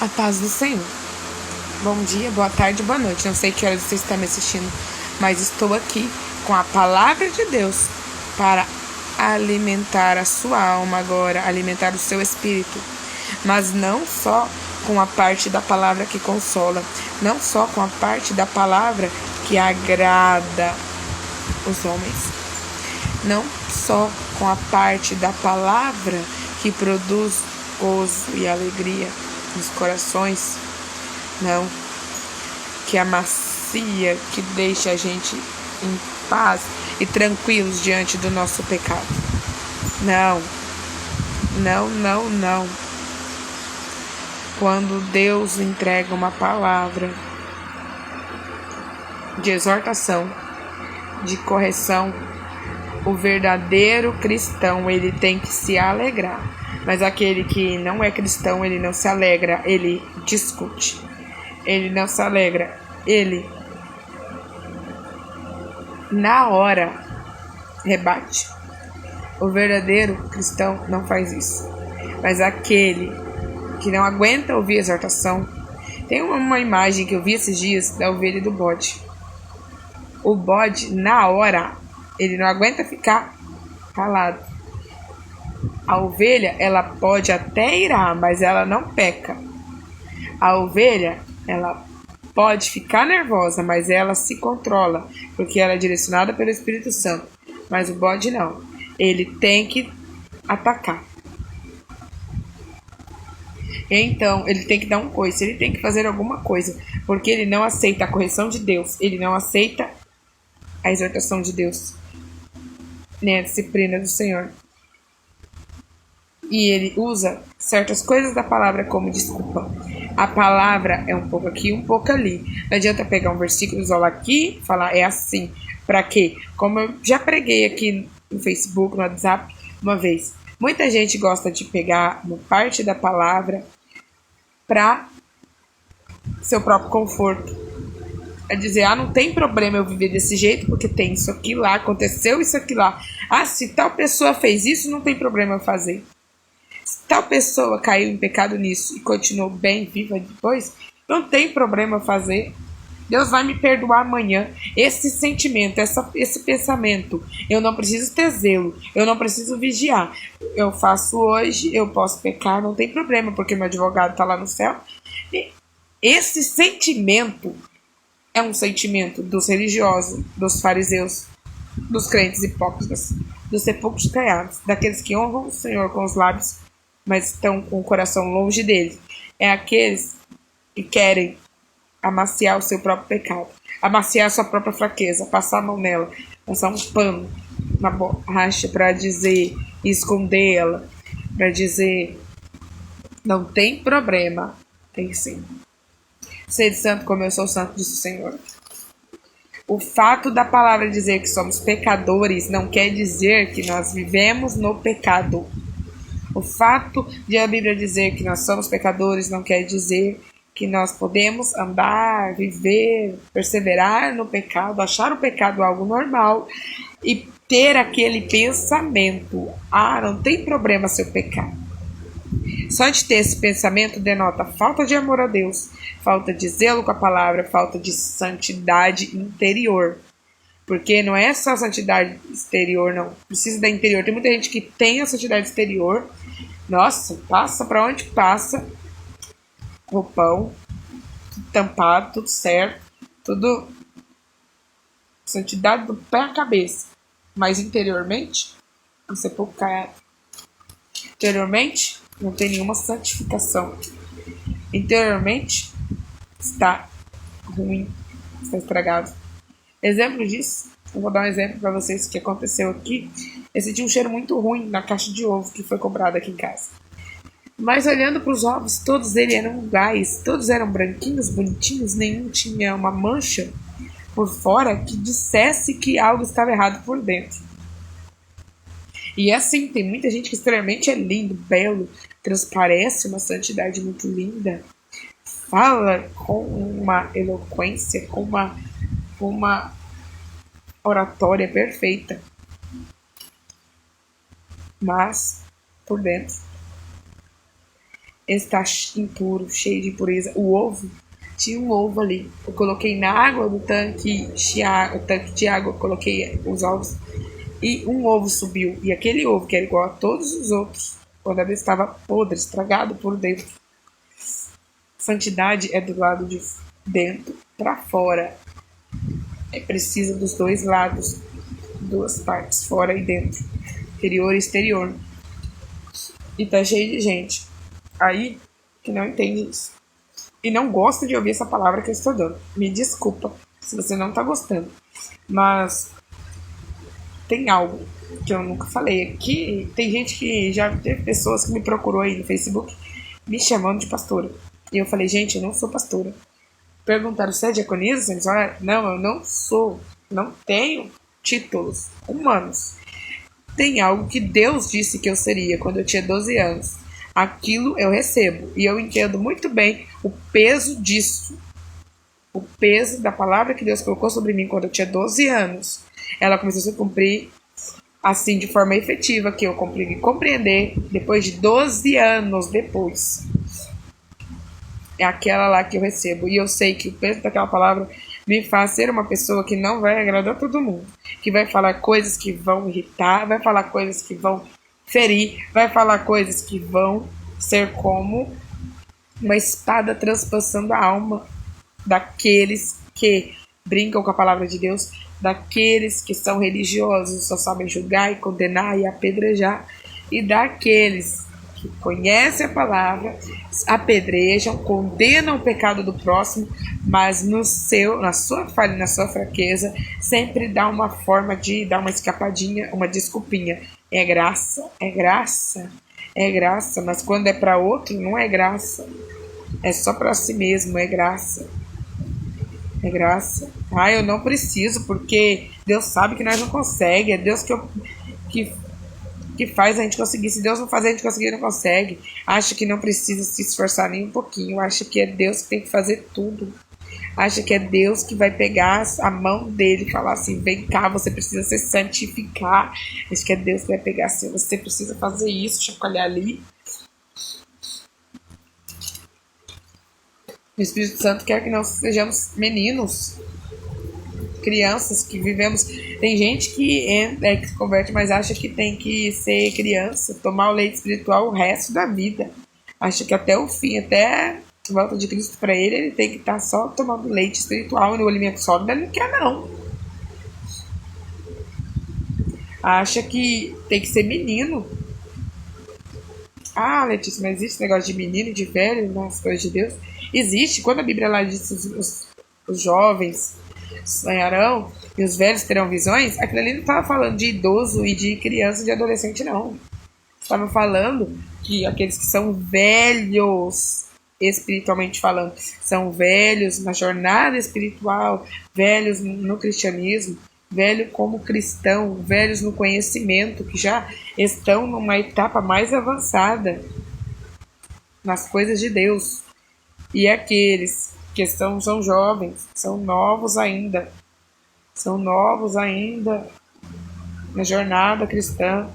A paz do Senhor. Bom dia, boa tarde, boa noite. Não sei que horas você está me assistindo, mas estou aqui com a palavra de Deus para alimentar a sua alma agora, alimentar o seu espírito. Mas não só com a parte da palavra que consola, não só com a parte da palavra que agrada os homens, não só com a parte da palavra que produz gozo e alegria nos corações, não, que amacia, que deixa a gente em paz e tranquilos diante do nosso pecado. Não. Quando Deus entrega uma palavra de exortação, de correção, o verdadeiro cristão, ele tem que se alegrar. Mas aquele que não é cristão, ele não se alegra, ele discute. Ele não se alegra, ele na hora rebate. O verdadeiro cristão não faz isso. Mas aquele que não aguenta ouvir a exortação, tem uma imagem que eu vi esses dias da ovelha e do bode. O bode, na hora, ele não aguenta ficar calado. A ovelha, ela pode até irar, mas ela não peca. A ovelha, ela pode ficar nervosa, mas ela se controla, porque ela é direcionada pelo Espírito Santo. Mas o bode não. Ele tem que atacar. Então, ele tem que dar um coice, ele tem que fazer alguma coisa, porque ele não aceita a correção de Deus, ele não aceita a exortação de Deus, nem a disciplina do Senhor. E ele usa certas coisas da palavra como desculpa. A palavra é um pouco aqui, um pouco ali. Não adianta pegar um versículo, isolar aqui e falar é assim. Pra quê? Como eu já preguei aqui no Facebook, no WhatsApp, uma vez. Muita gente gosta de pegar uma parte da palavra para seu próprio conforto. É dizer, não tem problema eu viver desse jeito, porque tem isso aqui lá, aconteceu isso aqui lá. Se tal pessoa fez isso, não tem problema eu fazer. Se tal pessoa caiu em pecado nisso e continuou bem viva depois, não tem problema fazer. Deus vai me perdoar amanhã. Esse sentimento, esse pensamento, eu não preciso ter zelo, eu não preciso vigiar. Eu faço hoje, eu posso pecar, não tem problema, porque meu advogado está lá no céu. E esse sentimento é um sentimento dos religiosos, dos fariseus, dos crentes hipócritas, dos sepulcros caiados, daqueles que honram o Senhor com os lábios, mas estão com o coração longe dele. É aqueles que querem amaciar o seu próprio pecado, amaciar a sua própria fraqueza, passar a mão nela, passar um pano na borracha para dizer, esconder ela, para dizer, não tem problema, tem sim. Sede santo como eu sou santo, disse o Senhor. O fato da palavra dizer que somos pecadores não quer dizer que nós vivemos no pecado. O fato de a Bíblia dizer que nós somos pecadores não quer dizer que nós podemos andar, viver, perseverar no pecado, achar o pecado algo normal e ter aquele pensamento, não tem problema se eu pecar. Só de ter esse pensamento denota falta de amor a Deus, falta de zelo com a palavra, falta de santidade interior. Porque não é só santidade exterior, não. Precisa da interior. Tem muita gente que tem a santidade exterior. Nossa, passa pra onde passa. Roupão, tudo tampado, tudo certo. Tudo santidade do pé à cabeça. Mas interiormente, um sepulcro caiado. Interiormente, não tem nenhuma santificação. Interiormente, está ruim, está estragado. Exemplo disso, eu vou dar um exemplo para vocês que aconteceu aqui. Eu senti um cheiro muito ruim na caixa de ovo que foi comprada aqui em casa. Mas olhando para os ovos, todos eles eram iguais, todos eram branquinhos, bonitinhos, nenhum tinha uma mancha por fora que dissesse que algo estava errado por dentro. E assim, tem muita gente que extremamente é lindo, belo, transparece uma santidade muito linda, fala com uma eloquência, com uma oratória perfeita, mas por dentro está impuro, cheio de impureza. O ovo, tinha um ovo ali. Eu coloquei na água do tanque o tanque de água, eu coloquei os ovos e um ovo subiu. E aquele ovo, que era igual a todos os outros, quando ele estava podre, estragado por dentro. Santidade é do lado de dentro para fora. É preciso dos dois lados, duas partes, fora e dentro, interior e exterior. E tá cheio de gente aí que não entende isso. E não gosta de ouvir essa palavra que eu estou dando. Me desculpa se você não tá gostando. Mas tem algo que eu nunca falei aqui. Tem gente que já teve pessoas que me procurou aí no Facebook me chamando de pastora. E eu falei, gente, eu não sou pastora. Perguntaram, você é diaconisa? Não, eu não sou. Não tenho títulos humanos. Tem algo que Deus disse que eu seria quando eu tinha 12 anos. Aquilo eu recebo. E eu entendo muito bem o peso disso. O peso da palavra que Deus colocou sobre mim quando eu tinha 12 anos. Ela começou a se cumprir assim de forma efetiva, que eu consegui compreender depois de 12 anos depois. É aquela lá que eu recebo. E eu sei que o peso daquela palavra me faz ser uma pessoa que não vai agradar todo mundo. Que vai falar coisas que vão irritar, vai falar coisas que vão ferir, vai falar coisas que vão ser como uma espada transpassando a alma daqueles que brincam com a palavra de Deus, daqueles que são religiosos, só sabem julgar e condenar e apedrejar, e daqueles que conhecem a palavra, apedrejam, condenam o pecado do próximo, mas na sua falha, na sua fraqueza, sempre dá uma forma de dar uma escapadinha, uma desculpinha. É graça, é graça, é graça, mas quando é para outro, não é graça. É só para si mesmo, é graça. É graça. Eu não preciso, porque Deus sabe que nós não conseguimos. É Deus que faz a gente conseguir. Se Deus não fazer a gente conseguir, não consegue. Acha que não precisa se esforçar nem um pouquinho. Acha que é Deus que tem que fazer tudo. Acha que é Deus que vai pegar a mão dele e falar assim, vem cá, você precisa se santificar. Acha que é Deus que vai pegar assim, você precisa fazer isso, chacoalhar ali. O Espírito Santo quer que nós sejamos meninos, crianças que vivemos. Tem gente que se converte, mas acha que tem que ser criança, tomar o leite espiritual o resto da vida. Acha que até o fim, até a volta de Cristo para ele tem que estar só tomando leite espiritual e no alimento sólido ele não quer, não. Acha que tem que ser menino. Letícia, mas existe negócio de menino e de velho nas coisas de Deus? Existe. Quando a Bíblia lá diz os jovens sonharão e os velhos terão visões, aquilo ali não estava falando de idoso e de criança e de adolescente, não. Estava falando que aqueles que são velhos, espiritualmente falando, são velhos na jornada espiritual, velhos no cristianismo, velho como cristão, velhos no conhecimento, que já estão numa etapa mais avançada nas coisas de Deus. E aqueles que são jovens, são novos ainda na jornada cristã.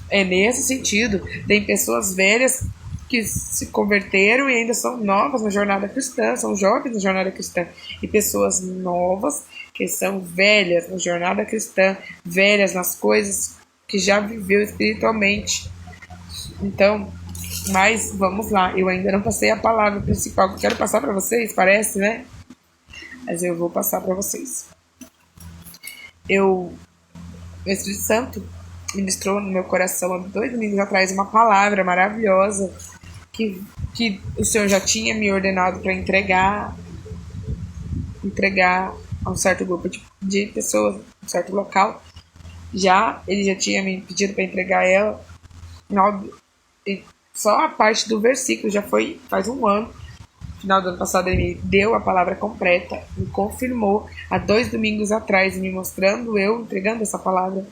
É nesse sentido. Tem pessoas velhas que se converteram e ainda são novas na jornada cristã, são jovens na jornada cristã, e pessoas novas que são velhas na jornada cristã, velhas nas coisas que já viveu espiritualmente. Então, mas vamos lá, eu ainda não passei a palavra principal que eu quero passar para vocês, parece, né? Mas eu vou passar para vocês. O Espírito Santo ministrou no meu coração há 2 domingos atrás uma palavra maravilhosa que o Senhor já tinha me ordenado para entregar a um certo grupo de pessoas, um certo local. Ele já tinha me pedido para entregar ela. Só a parte do versículo já foi faz 1 ano. No final do ano passado ele me deu a palavra completa, me confirmou há 2 domingos atrás, me mostrando eu entregando essa palavra.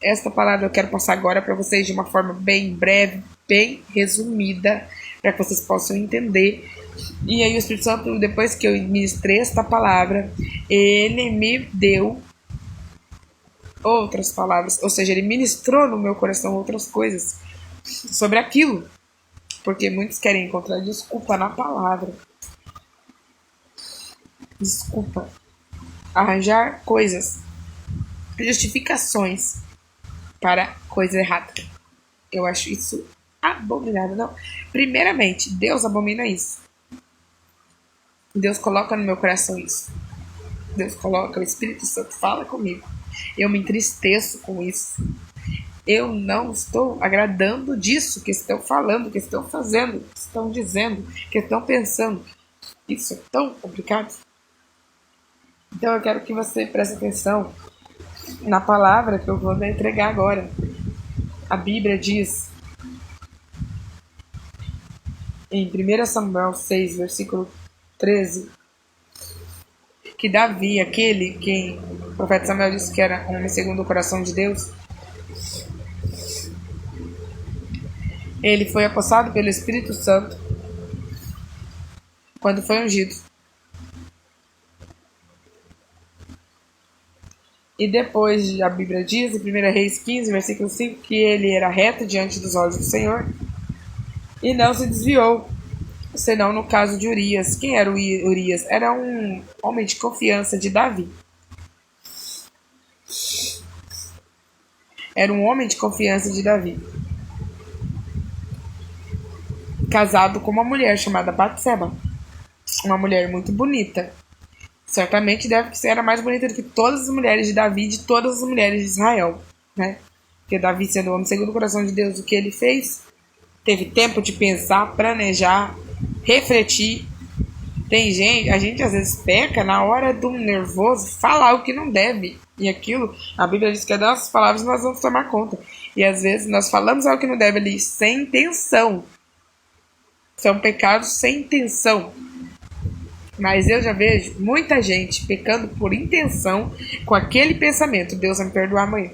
Esta palavra eu quero passar agora para vocês de uma forma bem breve, bem resumida, para que vocês possam entender. E aí o Espírito Santo, depois que eu ministrei esta palavra, ele me deu outras palavras, ou seja, ele ministrou no meu coração outras coisas sobre aquilo. Porque muitos querem encontrar desculpa na palavra. Desculpa. Arranjar coisas, justificações para coisa errada. Eu acho isso abominável. Não. Primeiramente, Deus abomina isso. Deus coloca no meu coração isso. Deus coloca, o Espírito Santo fala comigo. Eu me entristeço com isso. Eu não estou agradando disso que estão falando, que estão fazendo, que estão dizendo, que estão pensando. Isso é tão complicado. Então eu quero que você preste atenção na palavra que eu vou entregar agora. A Bíblia diz em 1 Samuel 6, versículo 13, que Davi, aquele que o profeta Samuel disse que era um homem segundo o coração de Deus, ele foi apossado pelo Espírito Santo quando foi ungido. E depois a Bíblia diz, em 1 Reis 15, versículo 5, que ele era reto diante dos olhos do Senhor e não se desviou, senão no caso de Urias. Quem era Urias? Era um homem de confiança de Davi. Era um homem de confiança de Davi, casado com uma mulher chamada Batseba, uma mulher muito bonita. Certamente deve ser era mais bonita do que todas as mulheres de Davi e de todas as mulheres de Israel, né? Porque Davi, sendo o homem segundo o coração de Deus, o que ele fez? Teve tempo de pensar, planejar, refletir. Tem gente, a gente às vezes peca na hora do nervoso, falar o que não deve. E aquilo, a Bíblia diz que é das nossas palavras nós vamos tomar conta. E às vezes nós falamos algo que não deve ali, sem intenção. São pecados sem intenção. Mas eu já vejo muita gente pecando por intenção com aquele pensamento: Deus vai me perdoar amanhã.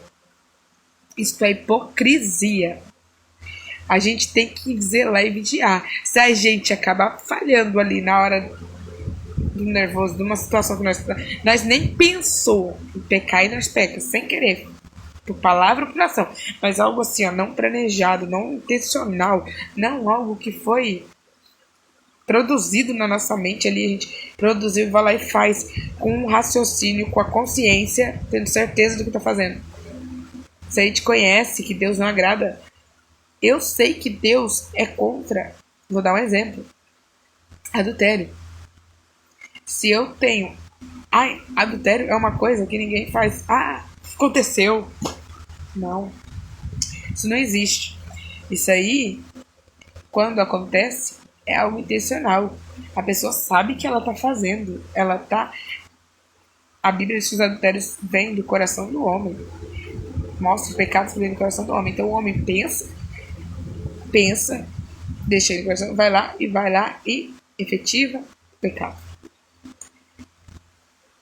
Isso é hipocrisia. A gente tem que zelar e vigiar. Se a gente acabar falhando ali na hora do nervoso, de uma situação que nós nem pensou em pecar e nós pecamos sem querer, por palavra ou por ação, mas algo assim, ó, não planejado, não intencional, não algo que foi produzido na nossa mente ali, a gente produziu, vai lá e faz com um raciocínio, com a consciência, tendo certeza do que está fazendo. Se a gente conhece que Deus não agrada, eu sei que Deus é contra, vou dar um exemplo, adultério. Se eu tenho, adultério é uma coisa que ninguém faz, aconteceu. Não, isso não existe. Isso aí, quando acontece, é algo intencional. A pessoa sabe que ela está fazendo. A Bíblia diz que os adultérios vêm do coração do homem. Mostra os pecados que vêm do coração do homem. Então o homem pensa, deixa ele no coração, vai lá e efetiva o pecado.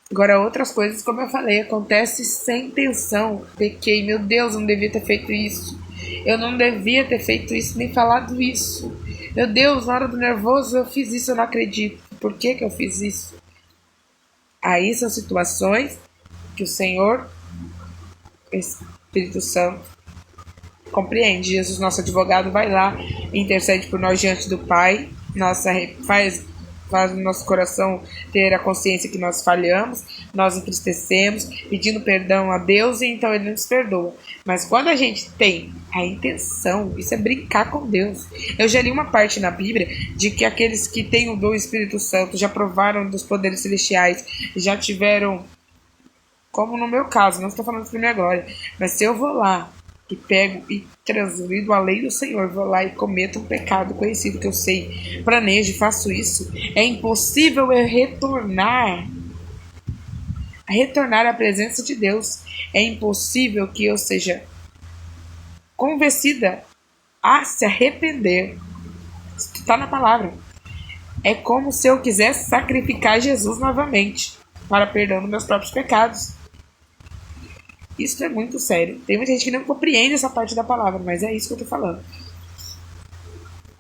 Agora outras coisas, como eu falei, acontece sem intenção. Pequei, meu Deus, eu não devia ter feito isso. Eu não devia ter feito isso, nem falado isso. Meu Deus, na hora do nervoso eu fiz isso, eu não acredito. Por que eu fiz isso? Aí são situações que o Senhor, Espírito Santo, compreende. Jesus, nosso advogado, vai lá, intercede por nós diante do Pai, faz o nosso coração ter a consciência que nós falhamos, nós entristecemos, pedindo perdão a Deus, e então Ele nos perdoa. Mas quando a gente tem a intenção, isso é brincar com Deus. Eu já li uma parte na Bíblia de que aqueles que têm o dom do Espírito Santo já provaram dos poderes celestiais, já tiveram, como no meu caso, não estou falando para minha glória, mas se eu vou lá e pego e transgrido a lei do Senhor, vou lá e cometo um pecado conhecido que eu sei, planejo e faço isso, é impossível eu retornar à presença de Deus. É impossível que eu seja convencida a se arrepender. Isso está na palavra. É como se eu quisesse sacrificar Jesus novamente para perdão dos meus próprios pecados. Isso é muito sério. Tem muita gente que não compreende essa parte da palavra, mas é isso que eu estou falando.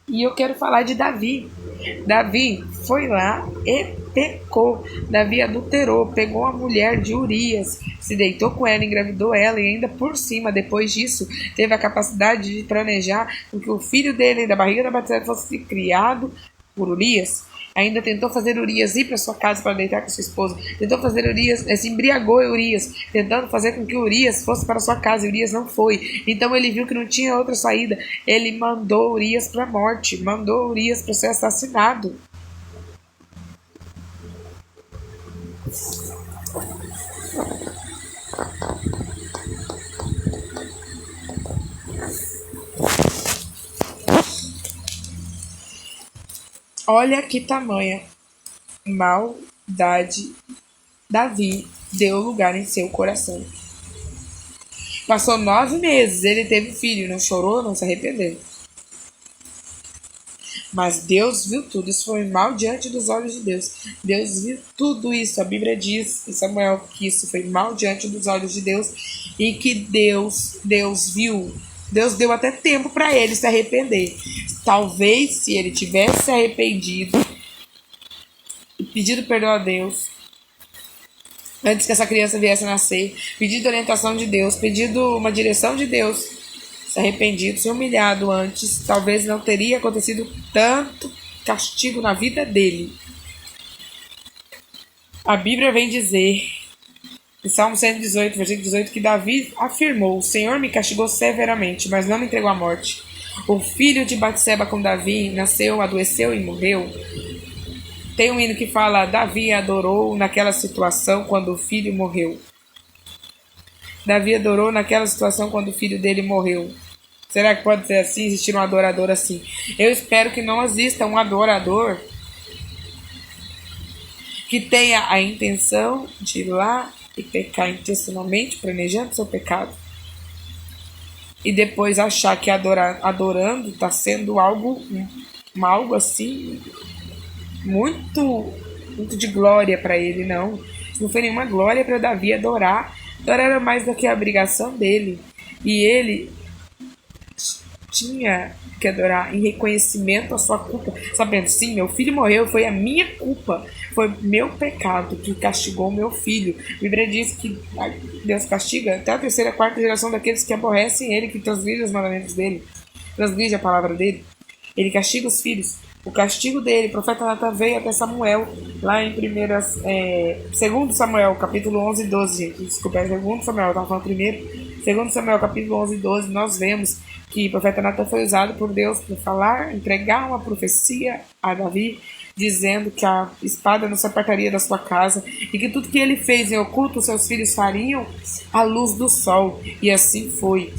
E eu quero falar de Davi. Davi foi lá e pecou. Davi adulterou, pegou a mulher de Urias, se deitou com ela, engravidou ela e ainda por cima, depois disso, teve a capacidade de planejar com que o filho dele, da barriga da Batseba, fosse criado por Urias. Ainda tentou fazer Urias ir para sua casa para deitar com sua esposa. Tentou fazer Urias, se embriagou Urias, tentando fazer com que Urias fosse para sua casa. E Urias não foi. Então ele viu que não tinha outra saída. Ele mandou Urias para a morte, mandou Urias para ser assassinado. Olha que tamanha maldade Davi deu lugar em seu coração. Passou 9 meses, ele teve filho, não chorou, não se arrependeu. Mas Deus viu tudo, isso foi mal diante dos olhos de Deus. Deus viu tudo isso, a Bíblia diz em Samuel que isso foi mal diante dos olhos de Deus e que Deus viu. Deus deu até tempo para ele se arrepender. Talvez se ele tivesse se arrependido e pedido perdão a Deus antes que essa criança viesse a nascer, pedido orientação de Deus, pedido uma direção de Deus, se arrependido, se humilhado antes, talvez não teria acontecido tanto castigo na vida dele. A Bíblia vem dizer, em Salmo 118, versículo 18, que Davi afirmou: o Senhor me castigou severamente, mas não me entregou à morte. O filho de Batseba com Davi nasceu, adoeceu e morreu. Tem um hino que fala: Davi adorou naquela situação quando o filho morreu. Davi adorou naquela situação quando o filho dele morreu. Será que pode ser assim? Existir um adorador assim? Eu espero que não exista um adorador que tenha a intenção de ir lá e pecar intencionalmente, planejando seu pecado, e depois achar que adorando está sendo algo assim muito de glória para ele. Não, não foi nenhuma glória para Davi adorar. Adorar era mais do que a obrigação dele, e ele tinha que adorar em reconhecimento à sua culpa, sabendo, sim, meu filho morreu, foi a minha culpa, foi meu pecado que castigou meu filho. A Bíblia diz que Deus castiga até a terceira, quarta geração daqueles que aborrecem ele, que transgridem os mandamentos dele, transgridem a palavra dele. Ele castiga os filhos. O castigo dele, o profeta Natan veio até Samuel, lá em 2 Samuel, capítulo 11 e 12, gente. Desculpa, é 2 Samuel, eu estava falando primeiro. 2 Samuel, capítulo 11 e 12, nós vemos que o profeta Natan foi usado por Deus para falar, entregar uma profecia a Davi, dizendo que a espada não se apartaria da sua casa e que tudo que ele fez em oculto, seus filhos fariam à luz do sol. E assim foi.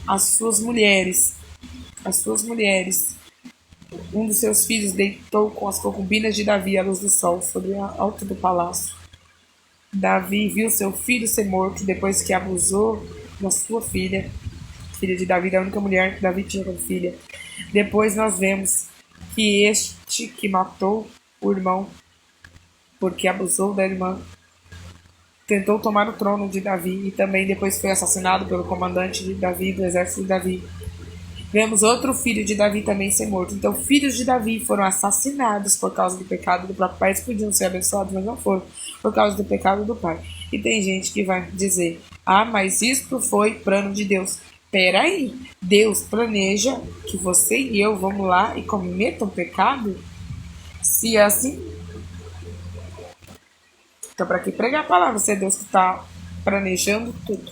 As suas mulheres, um dos seus filhos deitou com as concubinas de Davi à luz do sol, sobre a alta do palácio. Davi viu seu filho ser morto depois que abusou da sua filha de Davi, da única mulher que Davi tinha como filha. Depois nós vemos que este que matou o irmão, porque abusou da irmã, tentou tomar o trono de Davi e também depois foi assassinado pelo comandante de Davi, do exército de Davi. Vemos outro filho de Davi também ser morto. Então, filhos de Davi foram assassinados por causa do pecado do próprio pai. Eles podiam ser abençoados, mas não foram, por causa do pecado do pai. E tem gente que vai dizer: ah, mas isso foi plano de Deus. Peraí, Deus planeja que você e eu vamos lá e cometam pecado? Se é assim, então para que pregar a palavra se é Deus que está planejando tudo?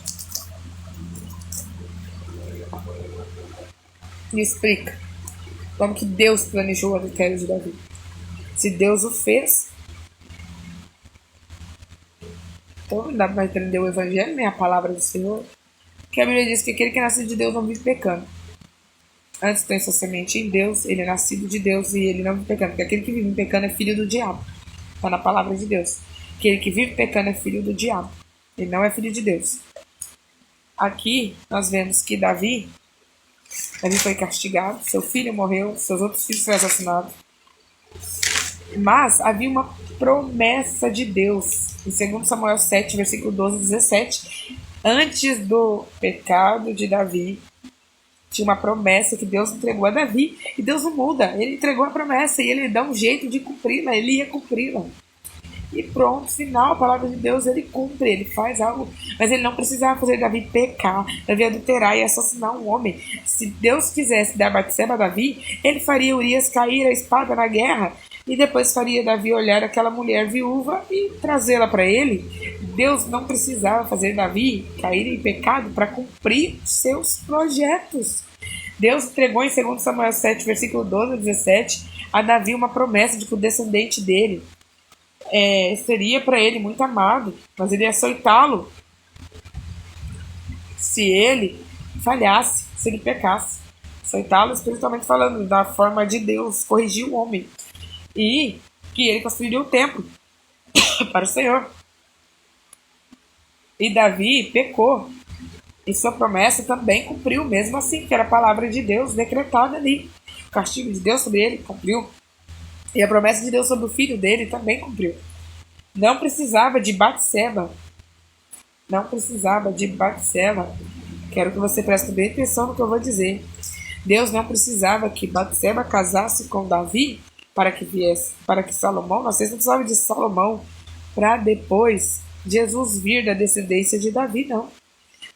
Me explica como que Deus planejou o adultério de Davi. Se Deus o fez, então não dá para entender o evangelho, nem a palavra do Senhor. Porque a Bíblia diz que aquele que é nascido de Deus não vive pecando. Antes tem sua semente em Deus, ele é nascido de Deus e ele não vive pecando. Porque aquele que vive pecando é filho do diabo. Está na palavra de Deus. Aquele que vive pecando é filho do diabo. Ele não é filho de Deus. Aqui nós vemos que Davi foi castigado, seu filho morreu, seus outros filhos foram assassinados. Mas havia uma promessa de Deus. Em 2 Samuel 7, versículo 12 e 17, antes do pecado de Davi, tinha uma promessa que Deus entregou a Davi. E Deus não muda, ele entregou a promessa e ele dá um jeito de cumpri-la, ele ia cumpri-la. e pronto, final, a palavra de Deus ele cumpre, ele faz algo, mas ele não precisava fazer Davi pecar, Davi adulterar e assassinar um homem. Se Deus quisesse dar Batseba a Davi, ele faria Urias cair a espada na guerra e depois faria Davi olhar aquela mulher viúva e trazê-la para ele. Deus não precisava fazer Davi cair em pecado para cumprir seus projetos. Deus entregou em 2 Samuel 7, versículo 12 a 17, a Davi uma promessa de que o descendente dele seria para ele muito amado, mas ele ia açoitá-lo se ele falhasse, se ele pecasse. Açoitá-lo espiritualmente falando, da forma de Deus, corrigir o homem. E que ele construiria o templo para o Senhor. E Davi pecou. E sua promessa também cumpriu, mesmo assim, que era a palavra de Deus decretada ali. O castigo de Deus sobre ele cumpriu. E a promessa de Deus sobre o filho dele também cumpriu. Não precisava de Batseba. Não precisava de Batseba. Quero que você preste bem atenção no que eu vou dizer. Deus não precisava que Batseba casasse com Davi para que Salomão, vocês não precisavam de Salomão para depois Jesus vir da descendência de Davi, não.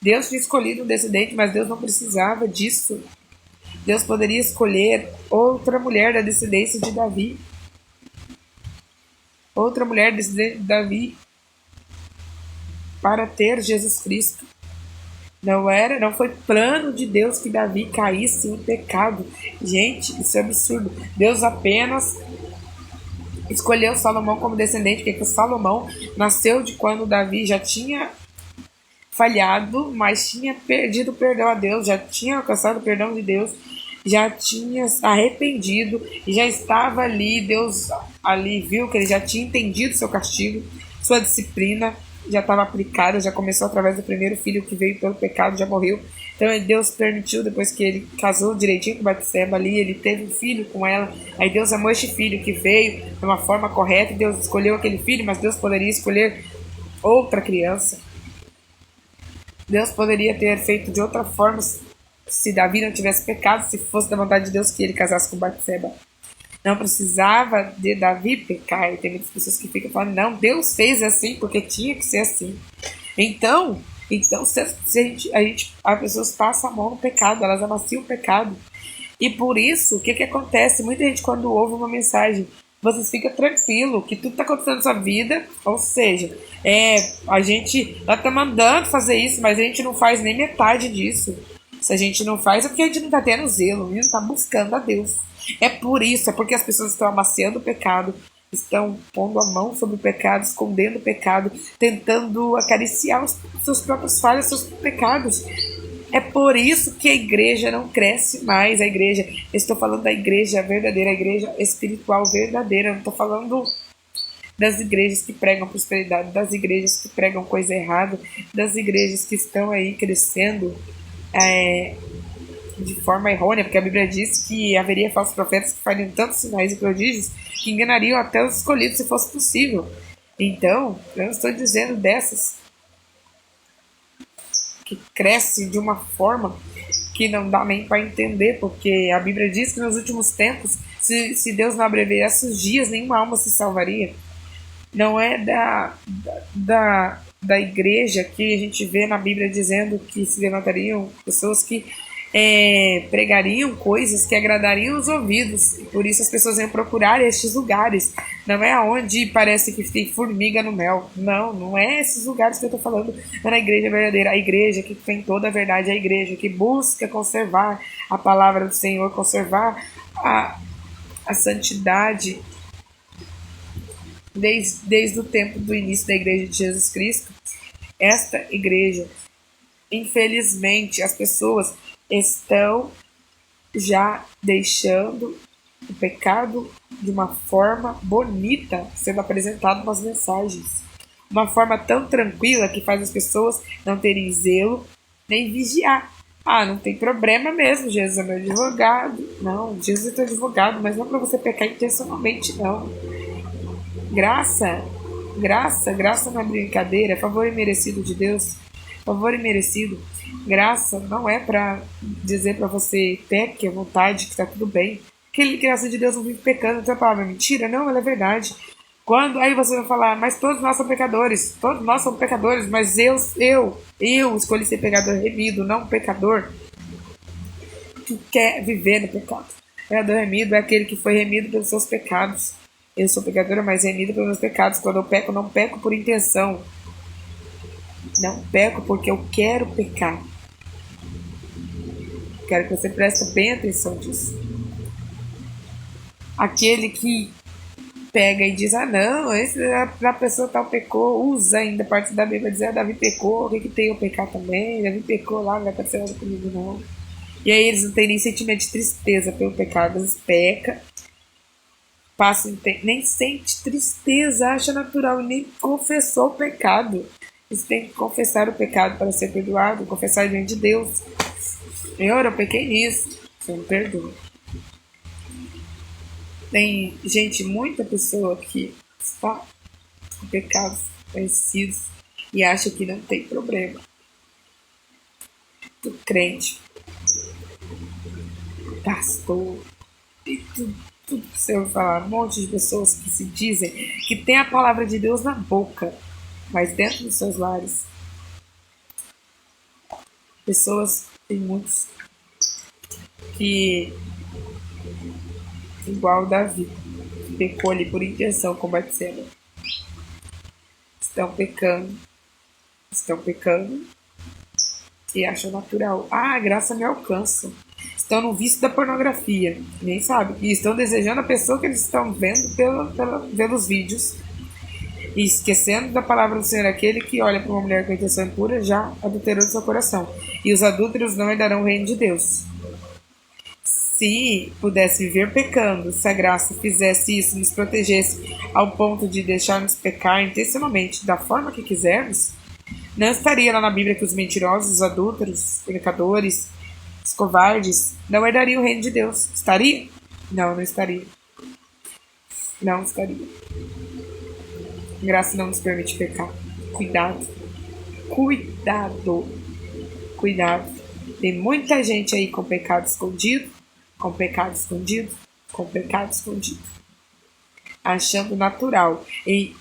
Deus tinha escolhido um descendente, mas Deus não precisava disso. Deus poderia escolher outra mulher da descendência de Davi. Outra mulher descendente de Davi para ter Jesus Cristo. Não foi plano de Deus que Davi caísse em pecado. Gente, isso é absurdo. Deus apenas escolheu Salomão como descendente, porque Salomão nasceu de quando Davi já tinha falhado, mas tinha perdido o perdão a Deus, já tinha alcançado o perdão de Deus, já tinha arrependido e já estava ali. Deus ali viu que ele já tinha entendido seu castigo, sua disciplina já estava aplicada, já começou através do primeiro filho que veio pelo pecado, já morreu. Então Deus permitiu, depois que ele casou direitinho com Batseba ali, ele teve um filho com ela. Aí Deus amou este filho que veio de uma forma correta, e Deus escolheu aquele filho, mas Deus poderia escolher outra criança. Deus poderia ter feito de outra forma se Davi não tivesse pecado, se fosse da vontade de Deus que ele casasse com Batseba. Não precisava de Davi pecar. E tem muitas pessoas que ficam falando, não, Deus fez assim porque tinha que ser assim. Então se as pessoas passam a mão no pecado, elas amaciam o pecado. E por isso, o que acontece? Muita gente, quando ouve uma mensagem, você fica tranquilo que tudo está acontecendo na sua vida, ou seja, a gente está mandando fazer isso, mas a gente não faz nem metade disso. Se a gente não faz, é porque a gente não está tendo zelo, a gente está buscando a Deus. É por isso, é porque as pessoas estão amaciando o pecado, estão pondo a mão sobre o pecado, escondendo o pecado, tentando acariciar os seus próprios falhas, seus pecados. É por isso que a igreja não cresce mais. A igreja, eu estou falando da igreja verdadeira, a igreja espiritual verdadeira. Eu não estou falando das igrejas que pregam prosperidade, das igrejas que pregam coisa errada, das igrejas que estão aí crescendo de forma errônea, porque a Bíblia diz que haveria falsos profetas que fariam tantos sinais e prodígios que enganariam até os escolhidos se fosse possível. Então, eu não estou dizendo dessas que cresce de uma forma que não dá nem para entender, porque a Bíblia diz que nos últimos tempos, se Deus não abreviasse os dias, nenhuma alma se salvaria. Não é da igreja que a gente vê na Bíblia dizendo que se levantariam pessoas que pregariam coisas que agradariam os ouvidos, e por isso as pessoas iam procurar estes lugares. Não é onde parece que tem formiga no mel, não é esses lugares que eu estou falando. É na igreja verdadeira, a igreja que tem toda a verdade, a igreja que busca conservar a palavra do Senhor, conservar a santidade desde o tempo do início da igreja de Jesus Cristo. Esta igreja, infelizmente, as pessoas estão já deixando o pecado de uma forma bonita, sendo apresentado nas mensagens. Uma forma tão tranquila que faz as pessoas não terem zelo nem vigiar. Não tem problema mesmo, Jesus é meu advogado. Não, Jesus é teu advogado, mas não para você pecar intencionalmente, não. Graça não é brincadeira, é favor imerecido de Deus. Favor imerecido. Graça não é para dizer para você peque à vontade, que está tudo bem. Aquele graça de Deus não vive pecando, então a palavra é mentira? Não, ela é verdade. Aí você vai falar, mas todos nós somos pecadores, mas eu escolhi ser pecador remido, não um pecador que quer viver no pecado. Pecador remido é aquele que foi remido pelos seus pecados. Eu sou pecadora, mas remido pelos meus pecados. Quando eu peco, não peco por intenção. Não peco porque eu quero pecar. Quero que você preste bem atenção disso. Aquele que pega e diz, não, a pessoa tal pecou, usa ainda parte da Bíblia, dizer, Davi pecou, o que tem eu pecar também? Davi pecou lá, não vai acontecer nada comigo não. E aí eles não têm nem sentimento de tristeza pelo pecado, eles pecam, nem sente tristeza, acha natural, nem confessou o pecado. Eles têm que confessar o pecado para ser perdoado, confessar diante de Deus. Senhor, eu pequei nisso, Senhor, me perdoa. Tem gente, muita pessoa que está com pecados conhecidos e acha que não tem problema. Do crente, pastor, e tudo que você vai falar, um monte de pessoas que se dizem que tem a palavra de Deus na boca, mas dentro dos seus lares. Tem muitos que, igual Davi, que pecou ali por intenção com Batseba, estão pecando e acham natural. A graça me alcança. Estão no vício da pornografia, nem sabe. E estão desejando a pessoa que eles estão vendo pelos vídeos. E esquecendo da palavra do Senhor, aquele que olha para uma mulher com intenção impura, já adulterou seu coração. E os adúlteros não herdarão o reino de Deus. Se pudesse viver pecando, se a graça fizesse isso, nos protegesse ao ponto de deixar-nos pecar intencionalmente da forma que quisermos, não estaria lá na Bíblia que os mentirosos, os adúlteros, os pecadores, os covardes não herdariam o reino de Deus. Estaria? Não estaria. Não estaria. Graça não nos permite pecar. Cuidado. Tem muita gente aí com pecado escondido, achando natural. E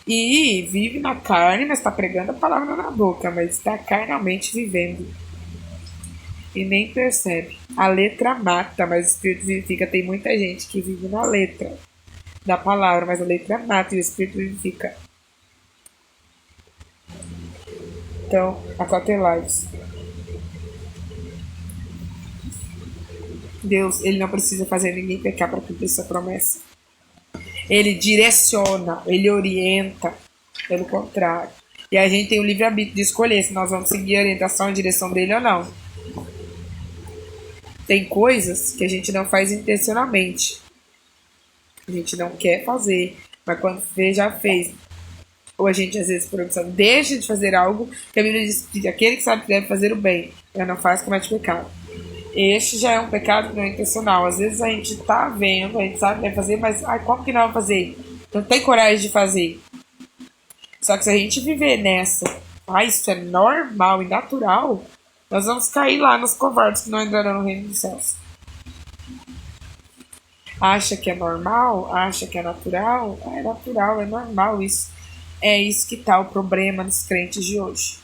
vive na carne, mas está pregando a palavra na boca, mas está carnalmente vivendo. E nem percebe. A letra mata, mas o Espírito vivifica. Tem muita gente que vive na letra da palavra, mas a letra mata e o Espírito vivifica. Então, acautelai-vos. Deus, ele não precisa fazer ninguém pecar para cumprir sua promessa. Ele direciona, ele orienta, pelo contrário. E a gente tem o livre-arbítrio de escolher se nós vamos seguir a orientação e a direção dele ou não. Tem coisas que a gente não faz intencionalmente. A gente não quer fazer, mas quando vê, já fez. Ou a gente, às vezes, por opção, deixa de fazer algo que a Bíblia diz que aquele que sabe que deve fazer o bem, mas não faz, comete pecado. Este já é um pecado não intencional. Às vezes a gente tá vendo, a gente sabe que deve fazer, mas como que não vai fazer? Não tem coragem de fazer. Só que se a gente viver nessa, isso é normal e natural, nós vamos cair lá nos covardes que não entrarão no reino dos céus. Acha que é normal? Acha que é natural? É natural, é normal isso. É isso que tá o problema dos crentes de hoje.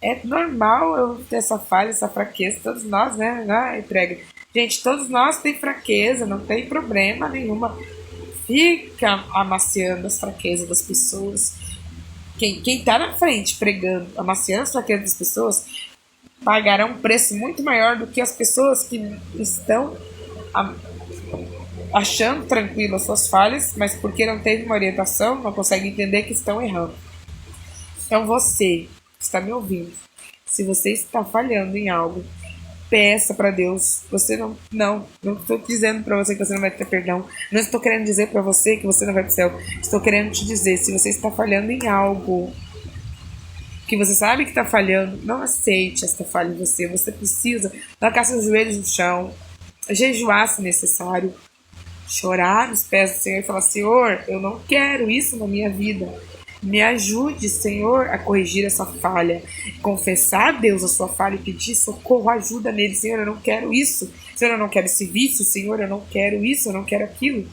É normal eu ter essa falha, essa fraqueza, todos nós, né? Prega. Gente, todos nós temos fraqueza, não tem problema nenhuma. Fica amaciando as fraquezas das pessoas. Quem tá na frente pregando, amaciando as fraquezas das pessoas, pagará um preço muito maior do que as pessoas que estão achando tranquilo as suas falhas, mas porque não teve uma orientação, não consegue entender que estão errando. Então você está me ouvindo, se você está falhando em algo, peça para Deus. Você não estou dizendo para você que você não vai ter perdão, não estou querendo dizer para você que você não vai para o céu, estou querendo te dizer, se você está falhando em algo que você sabe que está falhando, não aceite esta falha em você. Você precisa colocar seus joelhos no chão, jejuar se necessário, chorar nos pés do Senhor e falar: Senhor, eu não quero isso na minha vida. Me ajude, Senhor, a corrigir essa falha. Confessar a Deus a sua falha e pedir socorro, ajuda nele. Senhor, eu não quero isso. Senhor, eu não quero esse vício. Senhor, eu não quero isso, eu não quero aquilo.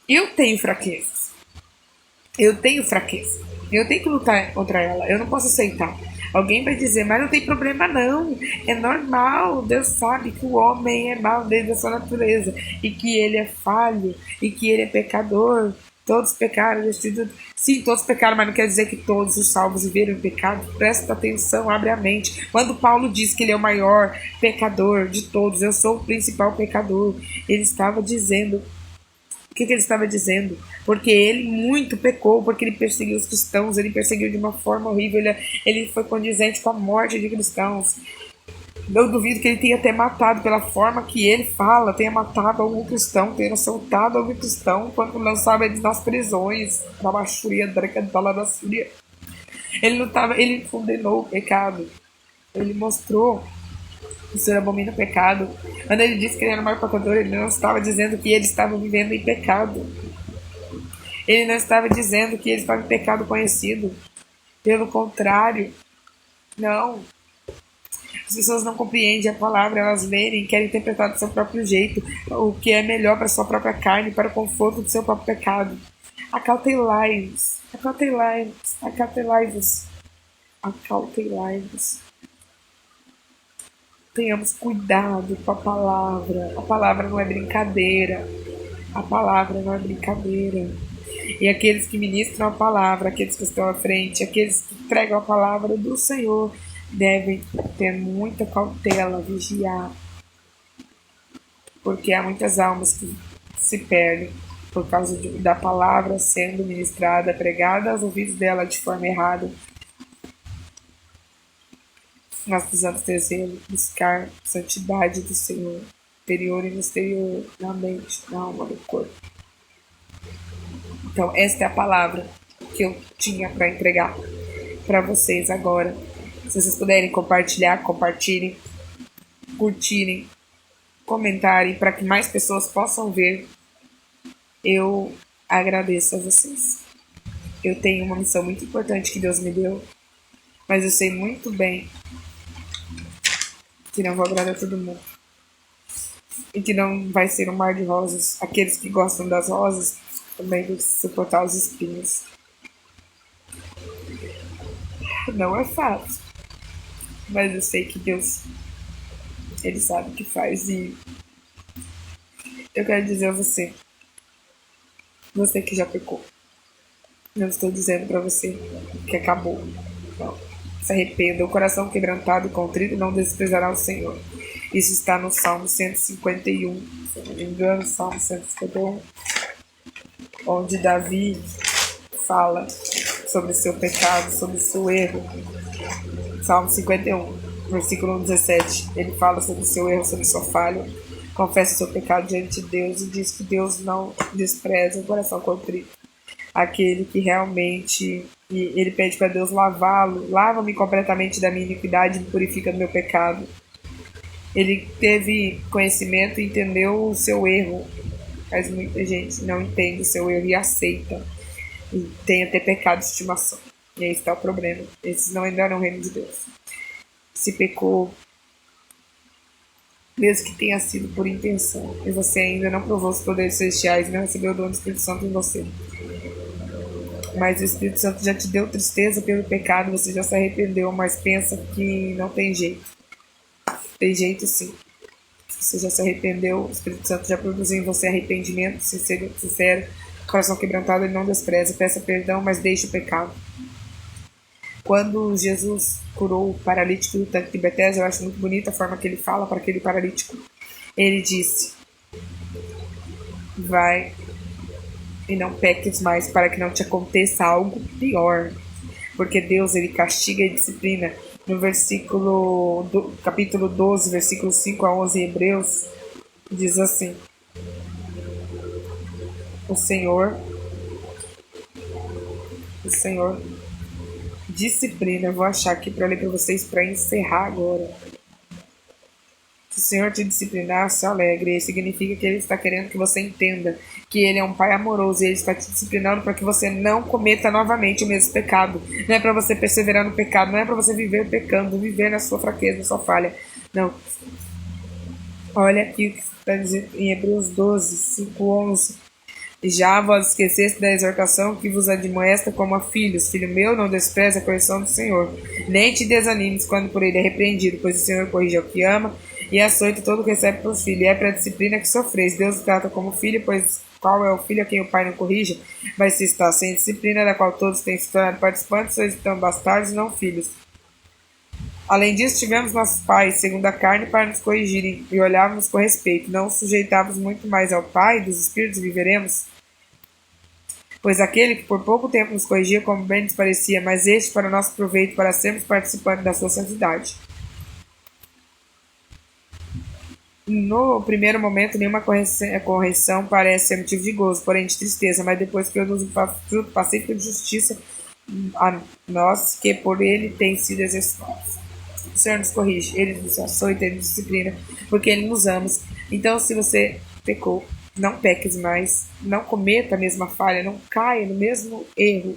Eu tenho fraquezas. Eu tenho fraqueza. Eu tenho que lutar contra ela. Eu não posso aceitar. Alguém vai dizer, mas não tem problema não. É normal. Deus sabe que o homem é mau desde a sua natureza. E que ele é falho. E que ele é pecador. Todos pecaram. Sim, todos pecaram, mas não quer dizer que todos os salvos viveram em pecado. Presta atenção, abre a mente. Quando Paulo diz que ele é o maior pecador de todos, eu sou o principal pecador, ele estava dizendo que ele estava dizendo? Porque ele muito pecou, porque ele perseguiu os cristãos, ele perseguiu de uma forma horrível, ele foi condizente com a morte de cristãos. Eu duvido que ele tenha até matado, pela forma que ele fala, tenha matado algum cristão, tenha soltado algum cristão quando lançava eles nas prisões, na baixuria, da Síria. Ele não estava, ele condenou o pecado. Ele mostrou que o Senhor abomina o pecado. Quando ele disse que ele era o maior pecador, ele não estava dizendo que ele estava vivendo em pecado. Ele não estava dizendo que ele estava em pecado conhecido. Pelo contrário, não. As pessoas não compreendem a palavra, elas leem e querem interpretar do seu próprio jeito, o que é melhor para a sua própria carne, para o conforto do seu próprio pecado. Acautelai-vos, acautelai-vos, acautelai-vos, acautelai-vos. Tenhamos cuidado com a palavra. A palavra não é brincadeira. A palavra não é brincadeira. E aqueles que ministram a palavra, aqueles que estão à frente, aqueles que pregam a palavra do Senhor, devem ter muita cautela, vigiar. Porque há muitas almas que se perdem por causa da palavra sendo ministrada, pregada aos ouvidos dela de forma errada. Nós precisamos ter zelo, buscar santidade do Senhor, interior e no exterior, na mente, na alma, no corpo. Então, esta é a palavra que eu tinha para entregar para vocês agora. Se vocês puderem compartilhar, compartilhem, curtirem, comentarem, para que mais pessoas possam ver, eu agradeço a vocês. Eu tenho uma missão muito importante que Deus me deu, mas eu sei muito bem que não vou agradar todo mundo. E que não vai ser um mar de rosas. Aqueles que gostam das rosas também vão suportar os espinhos. Não é fácil. Mas eu sei que Deus, Ele sabe o que faz. E eu quero dizer a você, você que já pecou, não estou dizendo para você que acabou. Não. Se arrependa. O coração quebrantado e contrito não desprezará o Senhor. Isso está no Salmo 151, se não me engano, Salmo 151, onde Davi fala sobre o seu pecado, sobre o seu erro. Salmo 51, versículo 17. Ele fala sobre o seu erro, sobre a sua falha. Confessa o seu pecado diante de Deus e diz que Deus não despreza o coração contrito. Aquele que realmente, e ele pede para Deus lavá-lo, lava-me completamente da minha iniquidade e me purifica do meu pecado. Ele teve conhecimento e entendeu o seu erro, mas muita gente não entende o seu erro e aceita, e tem até pecado de estimação. E aí está o problema, esses não entrarão no reino de Deus. Se pecou, mesmo que tenha sido por intenção, e você ainda não provou os poderes celestiais, não recebeu o dom do Espírito Santo em você, mas o Espírito Santo já te deu tristeza pelo pecado, você já se arrependeu, mas pensa que não tem jeito. Tem jeito sim. Você já se arrependeu, o Espírito Santo já produziu em você arrependimento sincero, coração quebrantado, ele não despreza, peça perdão, mas deixe o pecado. Quando Jesus curou o paralítico do tanque de Betesda, eu acho muito bonita a forma que ele fala para aquele paralítico. Ele disse: vai e não peques mais, para que não te aconteça algo pior. Porque Deus, ele castiga e disciplina. No capítulo 12, versículo 5 a 11 em Hebreus, diz assim: o Senhor disciplina. Eu vou achar aqui para ler para vocês para encerrar agora. Se o Senhor te disciplinar, se alegre. Isso significa que Ele está querendo que você entenda que Ele é um Pai amoroso e Ele está te disciplinando para que você não cometa novamente o mesmo pecado. Não é para você perseverar no pecado, não é para você viver pecando, viver na sua fraqueza, na sua falha. Não. Olha aqui o que está dizendo em Hebreus 12, 5, 11. Já vós esqueceste da exortação que vos admoesta como a filhos. Filho meu, não despreze a correção do Senhor, nem te desanimes quando por ele é repreendido, pois o Senhor corrige ao que ama e açoita todo o que recebe por filho. E é para a disciplina que sofreis. Deus o trata como filho, pois qual é o filho a quem o pai não corrige? Mas se está sem disciplina, da qual todos têm se tornado participantes, sois então bastardos e não filhos. Além disso, tivemos nossos pais, segundo a carne, para nos corrigirem, e olhávamos com respeito. Não os sujeitávamos muito mais ao Pai dos Espíritos viveremos? Pois aquele que por pouco tempo nos corrigia como bem nos parecia, mas este para o nosso proveito, para sermos participantes da sua santidade. No primeiro momento, nenhuma correção parece ser motivo de gozo, porém de tristeza, mas depois produz um fruto pacífico de justiça a nós que por ele tem sido exercitados. O Senhor nos corrige, ele nos açoita, ele nos disciplina, porque ele nos ama. Então, se você pecou, não peques mais, não cometa a mesma falha, não caia no mesmo erro